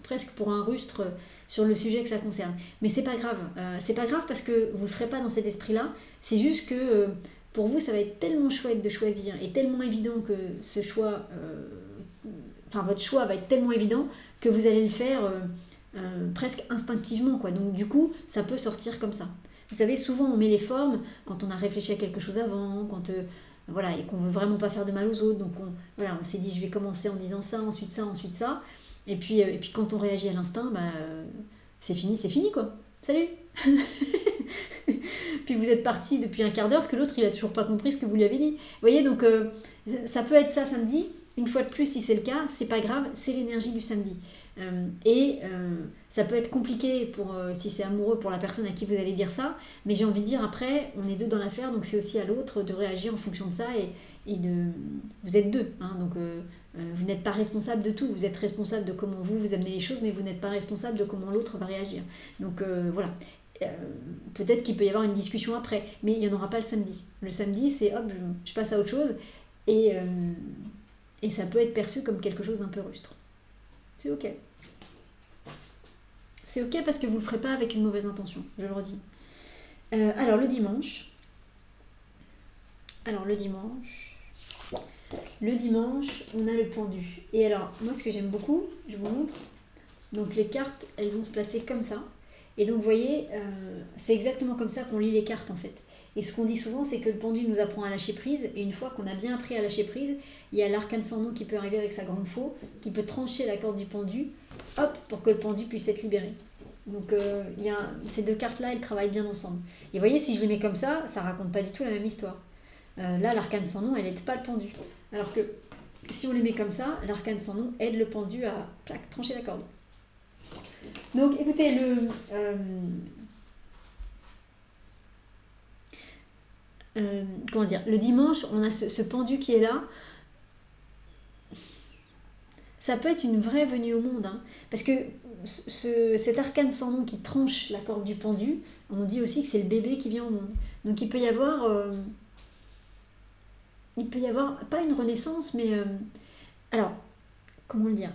presque pour un rustre sur le sujet que ça concerne. Mais c'est pas grave. C'est pas grave parce que vous ne le ferez pas dans cet esprit-là. C'est juste que pour vous, ça va être tellement chouette de choisir et tellement évident que ce choix, enfin votre choix va être tellement évident que vous allez le faire presque instinctivement, quoi. Donc du coup, ça peut sortir comme ça. Vous savez, souvent on met les formes quand on a réfléchi à quelque chose avant, quand voilà, et qu'on veut vraiment pas faire de mal aux autres. Donc voilà, on s'est dit je vais commencer en disant ça, ensuite ça, ensuite ça. Et puis quand on réagit à l'instinct, bah, c'est fini quoi. Salut. Puis vous êtes parti depuis un quart d'heure que l'autre il a toujours pas compris ce que vous lui avez dit. Vous voyez, donc ça peut être ça samedi. Une fois de plus, si c'est le cas, c'est pas grave, c'est l'énergie du samedi. Ça peut être compliqué pour si c'est amoureux pour la personne à qui vous allez dire ça, mais j'ai envie de dire après, on est deux dans l'affaire, donc c'est aussi à l'autre de réagir en fonction de ça vous êtes deux, hein, donc vous n'êtes pas responsable de tout, vous êtes responsable de comment vous amenez les choses, mais vous n'êtes pas responsable de comment l'autre va réagir. Donc voilà. Peut-être qu'il peut y avoir une discussion après, mais il n'y en aura pas le samedi. Le samedi, c'est hop, je passe à autre chose, et ça peut être perçu comme quelque chose d'un peu rustre. C'est ok. C'est ok parce que vous ne le ferez pas avec une mauvaise intention, je le redis. Alors le dimanche, on a le pendu. Et alors, moi ce que j'aime beaucoup, je vous montre, donc les cartes, elles vont se placer comme ça. Et donc vous voyez, c'est exactement comme ça qu'on lit les cartes en fait. Et ce qu'on dit souvent, c'est que le pendu nous apprend à lâcher prise. Et une fois qu'on a bien appris à lâcher prise, il y a l'arcane sans nom qui peut arriver avec sa grande faux, qui peut trancher la corde du pendu, hop, pour que le pendu puisse être libéré. Donc ces deux cartes-là, elles travaillent bien ensemble. Et vous voyez, si je les mets comme ça raconte pas du tout la même histoire. Là, l'arcane sans nom, elle n'aide pas le pendu. Alors que si on les met comme ça, l'arcane sans nom aide le pendu à trancher la corde. Donc écoutez, le dimanche, on a ce pendu qui est là. Ça peut être une vraie venue au monde, hein, parce que cet arcane sans nom qui tranche la corde du pendu, on dit aussi que c'est le bébé qui vient au monde. Donc il peut y avoir pas une renaissance, mais alors, comment le dire,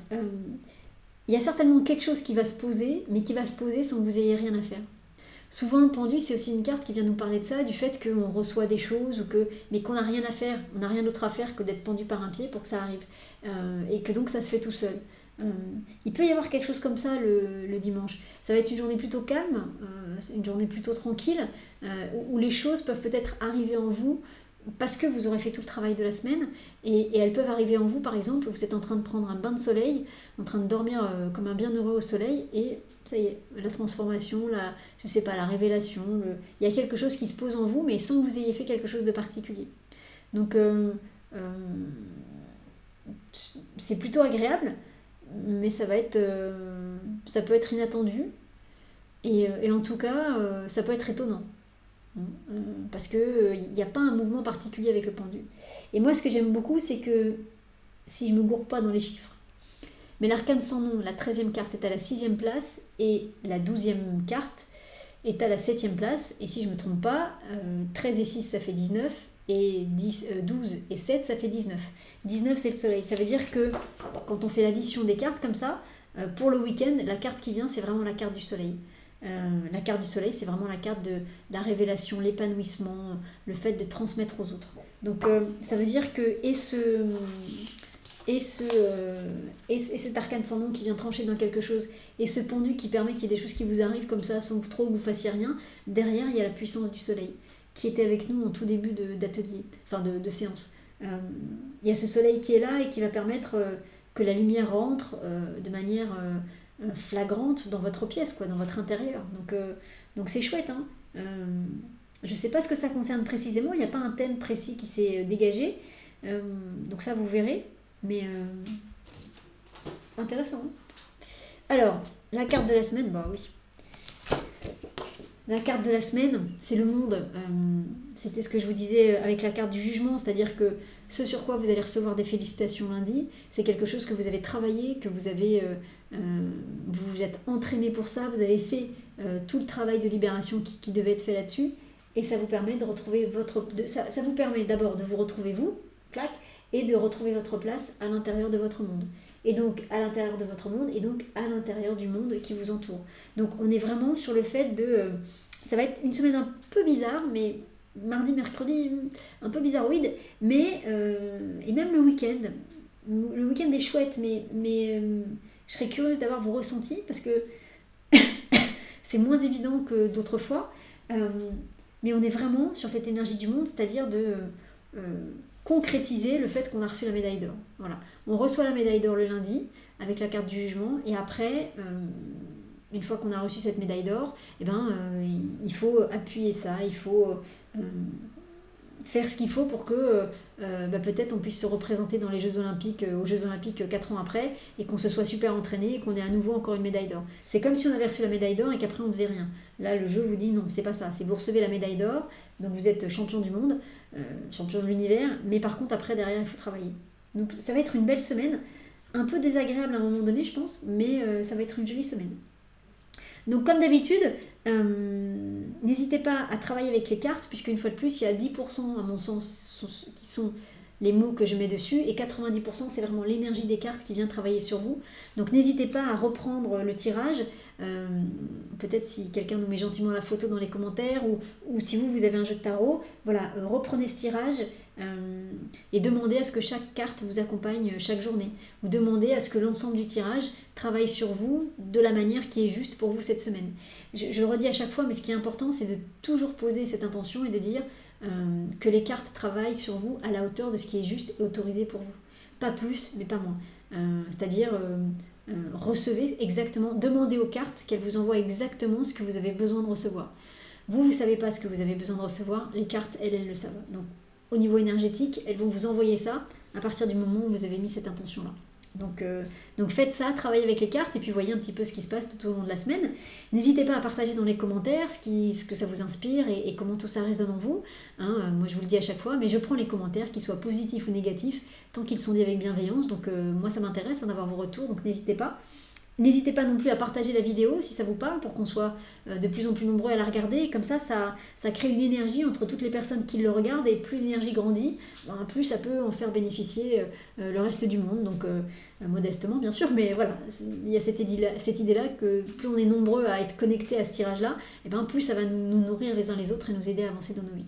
il y a certainement quelque chose qui va se poser, mais qui va se poser sans que vous ayez rien à faire. Souvent, le pendu, c'est aussi une carte qui vient nous parler de ça, du fait qu'on reçoit des choses, mais qu'on n'a rien à faire. On n'a rien d'autre à faire que d'être pendu par un pied pour que ça arrive. Et que donc ça se fait tout seul. Il peut y avoir quelque chose comme ça le dimanche. Ça va être une journée plutôt calme, une journée plutôt tranquille, où les choses peuvent peut-être arriver en vous parce que vous aurez fait tout le travail de la semaine, et elles peuvent arriver en vous, par exemple, vous êtes en train de prendre un bain de soleil, en train de dormir comme un bienheureux au soleil, et ça y est, la transformation, la révélation, il y a quelque chose qui se pose en vous, mais sans que vous ayez fait quelque chose de particulier. Donc c'est plutôt agréable, mais ça peut être inattendu, et en tout cas, ça peut être étonnant. Parce qu'il n'y a pas un mouvement particulier avec le pendu. Et moi, ce que j'aime beaucoup, c'est que, si je ne me gourre pas dans les chiffres, mais l'arcane sans nom, la 13e carte est à la 6e place, et la 12e carte est à la 7e place. Et si je ne me trompe pas, 13 et 6, ça fait 19, et 12 et 7, ça fait 19. 19, c'est le soleil. Ça veut dire que, quand on fait l'addition des cartes comme ça, pour le week-end, la carte qui vient, c'est vraiment la carte du soleil. La carte du soleil, c'est vraiment la carte de la révélation, l'épanouissement, le fait de transmettre aux autres. Donc ça veut dire que cet arcane sans nom qui vient trancher dans quelque chose, et ce pendu qui permet qu'il y ait des choses qui vous arrivent comme ça sans que trop vous fassiez rien, derrière il y a la puissance du soleil qui était avec nous en tout début d'atelier, enfin de séance. Il y a ce soleil qui est là et qui va permettre que la lumière rentre de manière flagrante dans votre pièce, quoi, dans votre intérieur. Donc c'est chouette. Hein. Je ne sais pas ce que ça concerne précisément, il n'y a pas un thème précis qui s'est dégagé. Donc ça, vous verrez. Mais intéressant. Hein. Alors, la carte de la semaine, bah oui. La carte de la semaine, c'est le monde. C'était ce que je vous disais avec la carte du jugement, c'est-à-dire que ce sur quoi vous allez recevoir des félicitations lundi, c'est quelque chose que vous avez travaillé, que vous avez, vous vous êtes entraîné pour ça, vous avez fait tout le travail de libération qui devait être fait là-dessus, et ça vous permet de retrouver ça vous permet d'abord de vous retrouver vous, clac, et de retrouver votre place à l'intérieur de votre monde. Et donc à l'intérieur de votre monde, et donc à l'intérieur du monde qui vous entoure. Donc on est vraiment sur le fait de... ça va être une semaine un peu bizarre, mais mardi, mercredi, un peu bizarroïde, mais... et même le week-end. Le week-end est chouette, mais je serais curieuse d'avoir vos ressentis, parce que c'est moins évident que d'autres fois. Mais on est vraiment sur cette énergie du monde, c'est-à-dire de... concrétiser le fait qu'on a reçu la médaille d'or. Voilà. On reçoit la médaille d'or le lundi avec la carte du jugement et après, une fois qu'on a reçu cette médaille d'or, il faut appuyer ça, il faut faire ce qu'il faut pour que peut-être on puisse se représenter dans les Jeux Olympiques, aux Jeux Olympiques 4 ans après et qu'on se soit super entraîné et qu'on ait à nouveau encore une médaille d'or. C'est comme si on avait reçu la médaille d'or et qu'après on faisait rien. Là, le jeu vous dit non, c'est pas ça. C'est vous recevez la médaille d'or, donc vous êtes champion du monde, champion de l'univers, mais par contre après derrière il faut travailler. Donc ça va être une belle semaine, un peu désagréable à un moment donné je pense, mais ça va être une jolie semaine. Donc comme d'habitude, n'hésitez pas à travailler avec les cartes, puisqu'une fois de plus, il y a 10% à mon sens qui sont les mots que je mets dessus, et 90% c'est vraiment l'énergie des cartes qui vient travailler sur vous. Donc n'hésitez pas à reprendre le tirage, peut-être si quelqu'un nous met gentiment la photo dans les commentaires, ou si vous avez un jeu de tarot, voilà, reprenez ce tirage, et demandez à ce que chaque carte vous accompagne chaque journée, ou demandez à ce que l'ensemble du tirage travaille sur vous de la manière qui est juste pour vous cette semaine. Je le redis à chaque fois, mais ce qui est important, c'est de toujours poser cette intention et de dire que les cartes travaillent sur vous à la hauteur de ce qui est juste et autorisé pour vous. Pas plus, mais pas moins. C'est-à-dire, recevez exactement, demandez aux cartes qu'elles vous envoient exactement ce que vous avez besoin de recevoir. Vous ne savez pas ce que vous avez besoin de recevoir, les cartes, elles le savent. Donc, au niveau énergétique, elles vont vous envoyer ça à partir du moment où vous avez mis cette intention-là. Donc faites ça, travaillez avec les cartes et puis voyez un petit peu ce qui se passe tout au long de la semaine. N'hésitez pas à partager dans les commentaires ce que ça vous inspire et comment tout ça résonne en vous. Moi je vous le dis à chaque fois, mais je prends les commentaires, qu'ils soient positifs ou négatifs, tant qu'ils sont dits avec bienveillance. Donc moi ça m'intéresse d'avoir vos retours, donc n'hésitez pas. N'hésitez pas non plus à partager la vidéo si ça vous parle pour qu'on soit de plus en plus nombreux à la regarder. Et comme ça crée une énergie entre toutes les personnes qui le regardent et plus l'énergie grandit, plus ça peut en faire bénéficier le reste du monde. Donc modestement bien sûr, mais voilà, il y a cette idée-là que plus on est nombreux à être connectés à ce tirage-là, et plus ça va nous nourrir les uns les autres et nous aider à avancer dans nos vies.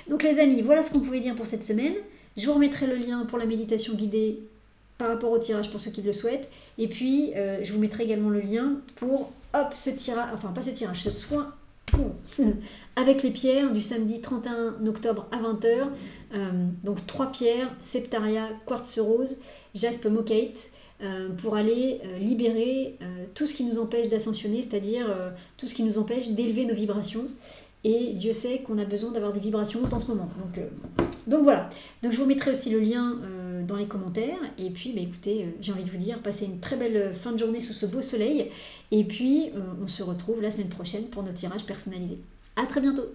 Donc les amis, voilà ce qu'on pouvait dire pour cette semaine. Je vous remettrai le lien pour la méditation guidée par rapport au tirage pour ceux qui le souhaitent. Et puis, je vous mettrai également le lien pour, ce tirage, enfin pas ce tirage, ce soin avec les pierres du samedi 31 octobre à 20h. Donc 3 pierres, septaria, quartz rose, jaspe mochaïte, pour aller libérer tout ce qui nous empêche d'ascensionner, c'est-à-dire tout ce qui nous empêche d'élever nos vibrations. Et Dieu sait qu'on a besoin d'avoir des vibrations hautes en ce moment. Donc voilà. Donc je vous mettrai aussi le lien dans les commentaires. Et puis écoutez, j'ai envie de vous dire, passez une très belle fin de journée sous ce beau soleil. Et puis on se retrouve la semaine prochaine pour nos tirages personnalisés. À très bientôt.